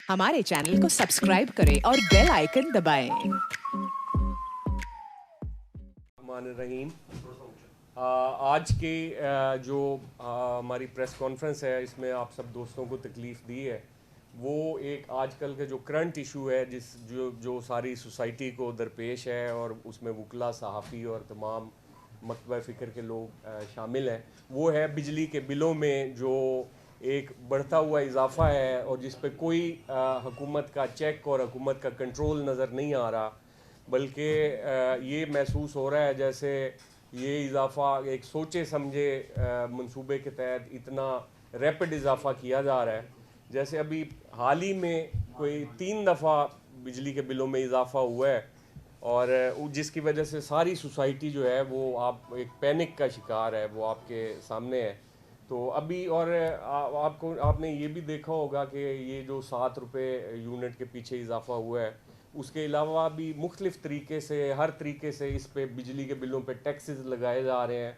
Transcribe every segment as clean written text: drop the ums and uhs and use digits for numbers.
हमारे चैनल को सब्सक्राइब करें और बेल आइकन दबाएं। रहीम आज के जो हमारी प्रेस कॉन्फ्रेंस है, इसमें आप सब दोस्तों को तकलीफ़ दी है, वो एक आजकल के जो करंट इशू है जो सारी सोसाइटी को दरपेश है, और उसमें वकला, सहाफ़ी और तमाम मकतब फ़िक्र के लोग शामिल हैं। वो है बिजली के बिलों में जो एक बढ़ता हुआ इजाफ़ा है, और जिस पे कोई हुकूमत का चेक और हुकूमत का कंट्रोल नज़र नहीं आ रहा, बल्कि ये महसूस हो रहा है जैसे ये इजाफ़ा एक सोचे समझे मंसूबे के तहत इतना रैपिड इजाफ़ा किया जा रहा है। जैसे अभी हाल ही में कोई 3 दफ़ा बिजली के बिलों में इजाफ़ा हुआ है, और जिसकी वजह से सारी सोसाइटी जो है वो आप एक पैनिक का शिकार है, वो आपके सामने है। तो अभी और आपने ये भी देखा होगा कि ये जो 7 रुपये यूनिट के पीछे इजाफ़ा हुआ है, उसके अलावा भी मुख्तलिफ़ तरीके से, हर तरीके से इस पे बिजली के बिलों पे टैक्सेस लगाए जा रहे हैं।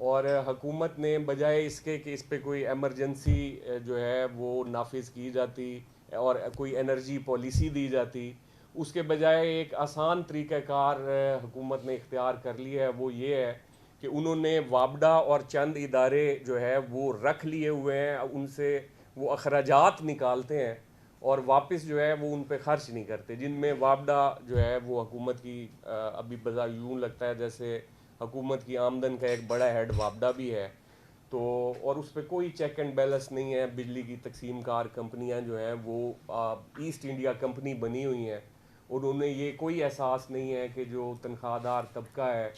और हुकूमत ने बजाय इसके कि इस पे कोई एमरजेंसी जो है वो नाफिज की जाती और कोई एनर्जी पॉलिसी दी जाती, उसके बजाय एक आसान तरीक़ाकार हुकूमत ने इख्तियार कर लिया है। वो ये है कि उन्होंने वापडा और चंद इदारे जो है वो रख लिए हुए हैं, उनसे वो अखराजात निकालते हैं और वापस जो है वो उन पे ख़र्च नहीं करते, जिनमें वापडा जो है वो हुकूमत की अभी बजा यूँ लगता है जैसे हुकूमत की आमदन का एक बड़ा हेड वापडा भी है। तो और उस पर कोई चेक एंड बैलेंस नहीं है। बिजली की तकसीम कार कंपनियाँ जो हैं वो ईस्ट इंडिया कंपनी बनी हुई हैं, और उन्हें ये कोई एहसास नहीं है कि जो तनख्वाहदार तबका है,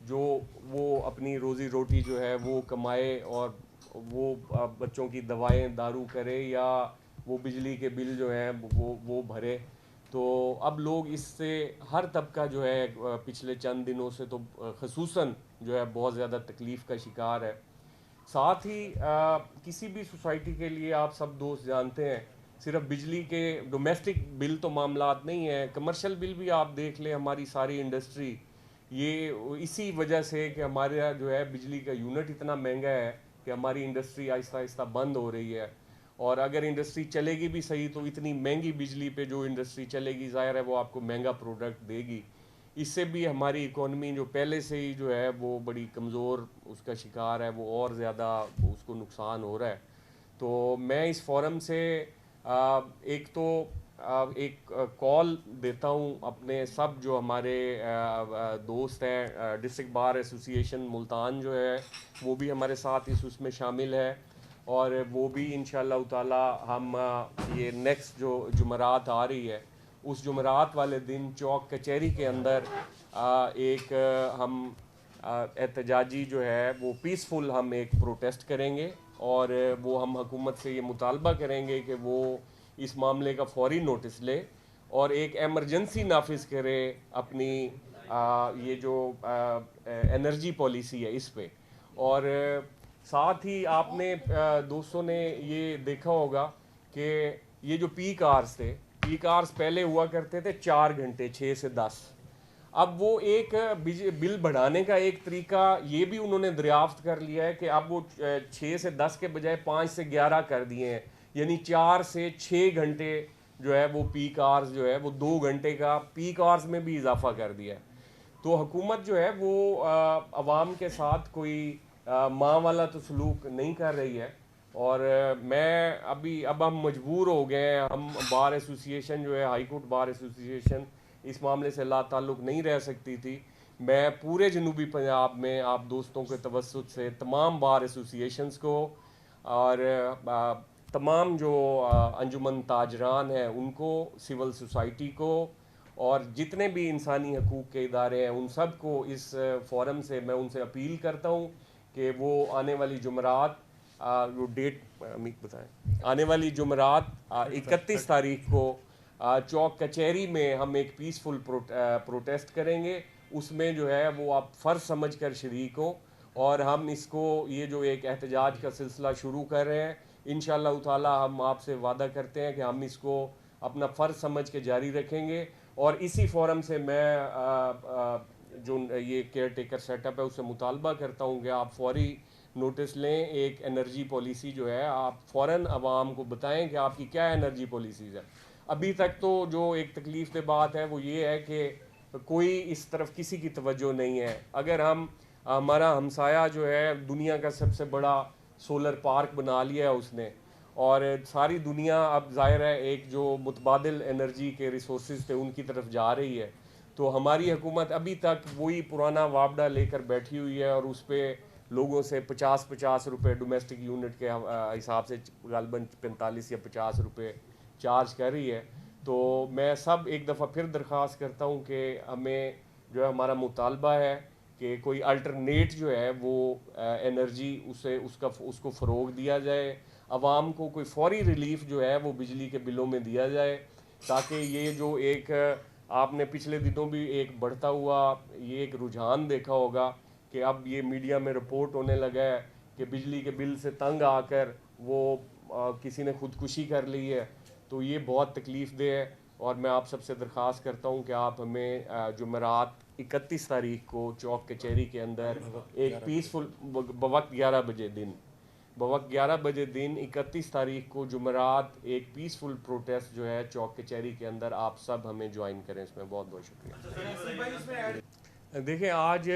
जो वो अपनी रोज़ी रोटी जो है वो कमाए और वो बच्चों की दवाएं दारू करे, या वो बिजली के बिल जो हैं वो भरे। तो अब लोग इससे हर तबका जो है पिछले चंद दिनों से तो खसूसन जो है बहुत ज़्यादा तकलीफ़ का शिकार है। साथ ही किसी भी सोसाइटी के लिए आप सब दोस्त जानते हैं, सिर्फ बिजली के डोमेस्टिक बिल तो मामलात नहीं है, कमर्शियल बिल भी आप देख लें। हमारी सारी इंडस्ट्री ये इसी वजह से कि हमारे यहाँ जो है बिजली का यूनिट इतना महंगा है कि हमारी इंडस्ट्री आहिस्ता आहिस्ता बंद हो रही है। और अगर इंडस्ट्री चलेगी भी सही तो इतनी महंगी बिजली पे जो इंडस्ट्री चलेगी, ज़ाहिर है वो आपको महंगा प्रोडक्ट देगी। इससे भी हमारी इकोनॉमी जो पहले से ही जो है वो बड़ी कमज़ोर उसका शिकार है, वो और ज़्यादा उसको नुकसान हो रहा है। तो मैं इस फोरम से एक तो एक कॉल देता हूँ अपने सब जो हमारे दोस्त हैं। डिस्ट्रिक्ट बार एसोसिएशन मुल्तान जो है वो भी हमारे साथ इस उसमें शामिल है, और वो भी इंशाअल्लाह ताला हम ये नेक्स्ट जो जुमरात आ रही है, उस जुमरात वाले दिन चौक कचहरी के अंदर एक हम एहतजाजी जो है वो पीसफुल हम एक प्रोटेस्ट करेंगे, और वो हम हुकूमत से ये मुतालबा करेंगे कि वो इस मामले का फौरी नोटिस ले और एक एमरजेंसी नाफिज करे अपनी ये जो एनर्जी पॉलिसी है इस पे। और साथ ही आपने दोस्तों ने ये देखा होगा कि ये जो पीक आवर्स थे, पीक आवर्स पहले हुआ करते थे 4 घंटे 6 से 10। अब वो एक बिल बढ़ाने का एक तरीका ये भी उन्होंने दरियाफ्त कर लिया है कि अब वो 6 से 10 के बजाय 5 से 11 कर दिए हैं, यानी 4 से 6 घंटे जो है वो पीक आवर्स जो है वो 2 घंटे का पीक आवर्स में भी इजाफा कर दिया है। तो हुकूमत जो है वो अवाम के साथ कोई माँ वाला तो सलूक नहीं कर रही है। और मैं अब हम मजबूर हो गए हैं, हम बार एसोसिएशन जो है, हाई कोर्ट बार एसोसिएशन इस मामले से ला ताल्लुक़ नहीं रह सकती थी। मैं पूरे जनूबी पंजाब में आप दोस्तों के तवस्सुत से तमाम बार एसोसिएशंस को और तमाम जो अंजुमन ताजरान हैं उनको, सिविल सोसाइटी को, और जितने भी इंसानी हकूक़ के इदारे हैं उन सब को इस फोरम से मैं उनसे अपील करता हूँ कि वो आने वाली जुमरात वो डेट बताएं, आने वाली जुमरात 31 तारीख को चौक कचहरी में हम एक पीसफुल प्रोटेस्ट करेंगे। उसमें जो है वो आप फ़र्ज समझ कर शरीक हो, और हम इसको ये जो एक एहतजाज का सिलसिला शुरू कर रहे हैं, इंशाअल्लाह ताला हम आपसे वादा करते हैं कि हम इसको अपना फ़र्ज समझ के जारी रखेंगे। और इसी फोरम से मैं जो ये केयर टेकर सेटअप है उससे मुतालबा करता हूँ कि आप फौरी نوٹس لیں, ایک انرجی پالیسی جو ہے آپ فوراً عوام کو بتائیں کہ آپ کی کیا انرجی پالیسیز ہے. ابھی تک تو جو ایک تکلیف دہ بات ہے وہ یہ ہے کہ کوئی اس طرف کسی کی توجہ نہیں ہے. اگر ہمارا ہمسایہ جو ہے دنیا کا سب سے بڑا سولر پارک بنا لیا ہے اس نے, اور ساری دنیا اب ظاہر ہے ایک جو متبادل انرجی کے ریسورسز تھے ان کی طرف جا رہی ہے, تو ہماری حکومت ابھی تک وہی پرانا وابڈا لے کر بیٹھی ہوئی ہے اور اس پہ لوگوں سے 50 روپے ڈومیسٹک یونٹ کے حساب سے غالباً 45 یا 50 روپے چارج کر رہی ہے. تو میں سب ایک دفعہ پھر درخواست کرتا ہوں کہ ہمیں جو ہے ہمارا مطالبہ ہے کہ کوئی الٹرنیٹ جو ہے وہ انرجی اس کو فروغ دیا جائے, عوام کو کوئی فوری ریلیف جو ہے وہ بجلی کے بلوں میں دیا جائے, تاکہ یہ جو ایک آپ نے پچھلے دنوں بھی ایک بڑھتا ہوا یہ ایک رجحان دیکھا ہوگا کہ اب یہ میڈیا میں رپورٹ ہونے لگا ہے کہ بجلی کے بل سے تنگ آ کر وہ کسی نے خودکشی کر لی ہے. تو یہ بہت تکلیف دہ ہے, اور میں آپ سب سے درخواست کرتا ہوں کہ آپ ہمیں جمعرات 31 تاریخ کو چوک کچہری کے اندر ایک پیسفل بوقت 11 بجے دن 31 تاریخ کو جمعرات ایک پیسفل پروٹیسٹ جو ہے چوک کچہری کے اندر آپ سب ہمیں جوائن کریں. اس میں بہت بہت شکریہ. دیکھیں آج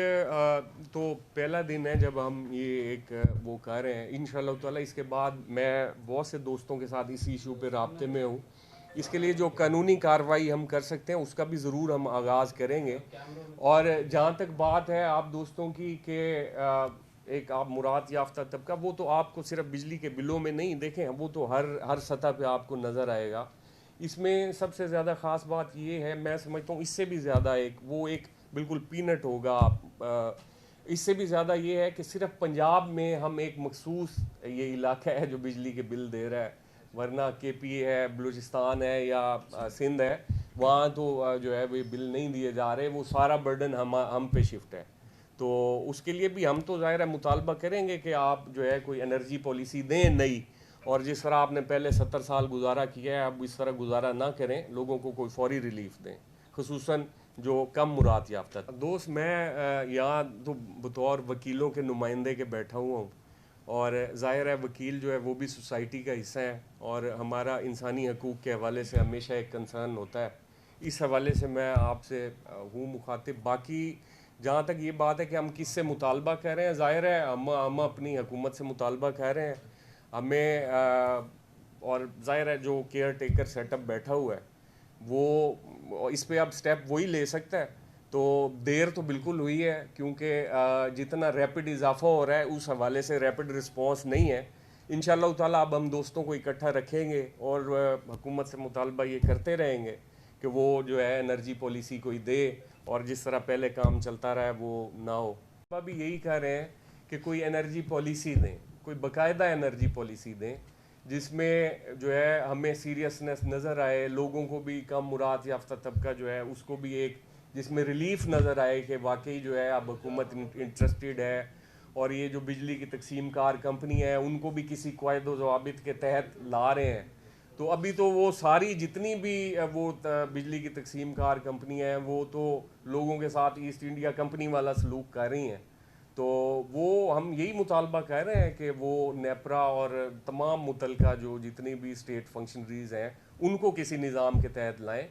تو پہلا دن ہے جب ہم یہ ایک وہ کر رہے ہیں. انشاءاللہ تعالی اس کے بعد میں بہت سے دوستوں کے ساتھ اس ایشو پہ رابطے میں ہوں. اس کے لیے جو قانونی کارروائی ہم کر سکتے ہیں اس کا بھی ضرور ہم آغاز کریں گے. اور جہاں تک بات ہے آپ دوستوں کی کہ ایک آپ مراد یافتہ طبقہ, وہ تو آپ کو صرف بجلی کے بلوں میں نہیں دیکھیں, وہ تو ہر سطح پہ آپ کو نظر آئے گا. اس میں سب سے زیادہ خاص بات یہ ہے, میں سمجھتا ہوں اس سے بھی زیادہ ایک بالکل پینٹ ہوگا, اس سے بھی زیادہ یہ ہے کہ صرف پنجاب میں ہم ایک مخصوص یہ علاقہ ہے جو بجلی کے بل دے رہا ہے, ورنہ کے پی ہے, بلوچستان ہے یا سندھ ہے, وہاں تو جو ہے وہ بل نہیں دیے جا رہے. وہ سارا برڈن ہم پہ شفٹ ہے. تو اس کے لیے بھی ہم تو ظاہر ہے مطالبہ کریں گے کہ آپ جو ہے کوئی انرجی پالیسی دیں نئی, اور جس طرح آپ نے پہلے 70 سال گزارا کیا ہے اب اس طرح گزارا نہ کریں, لوگوں کو کوئی فوری ریلیف دیں, خصوصاً جو کم مراد یافتہ. دوست میں یہاں تو بطور وکیلوں کے نمائندے کے بیٹھا ہوا ہوں, اور ظاہر ہے وکیل جو ہے وہ بھی سوسائٹی کا حصہ ہے, اور ہمارا انسانی حقوق کے حوالے سے ہمیشہ ایک کنسرن ہوتا ہے. اس حوالے سے میں آپ سے ہوں مخاطب. باقی جہاں تک یہ بات ہے کہ ہم کس سے مطالبہ کر رہے ہیں, ظاہر ہے ہم اپنی حکومت سے مطالبہ کر رہے ہیں. ہمیں اور ظاہر ہے جو کیئر ٹیکر سیٹ اپ بیٹھا ہوا ہے وہ اس پہ اب سٹیپ وہی لے سکتا ہے. تو دیر تو بالکل ہوئی ہے, کیونکہ جتنا ریپڈ اضافہ ہو رہا ہے اس حوالے سے ریپڈ رسپانس نہیں ہے. انشاءاللہ تعالیٰ اب ہم دوستوں کو اکٹھا رکھیں گے اور حکومت سے مطالبہ یہ کرتے رہیں گے کہ وہ جو ہے انرجی پالیسی کوئی دے, اور جس طرح پہلے کام چلتا رہا ہے وہ نہ ہو. اب بھی یہی کہہ رہے ہیں کہ کوئی انرجی پالیسی دیں, کوئی باقاعدہ انرجی پالیسی دیں جس میں جو ہے ہمیں سیریسنس نظر آئے, لوگوں کو بھی کم مراد یافتہ طبقہ جو ہے اس کو بھی ایک جس میں ریلیف نظر آئے کہ واقعی جو ہے اب حکومت انٹرسٹڈ ہے, اور یہ جو بجلی کی تقسیم کار کمپنی ہے ان کو بھی کسی قواعد و ضوابط کے تحت لا رہے ہیں. تو ابھی تو وہ ساری جتنی بھی وہ بجلی کی تقسیم کار کمپنی ہیں وہ تو لوگوں کے ساتھ ایسٹ انڈیا کمپنی والا سلوک کر رہی ہیں. تو وہ ہم یہی مطالبہ کر رہے ہیں کہ وہ نیپرا اور تمام متعلقہ جو جتنی بھی اسٹیٹ فنکشنریز ہیں ان کو کسی نظام کے تحت لائیں.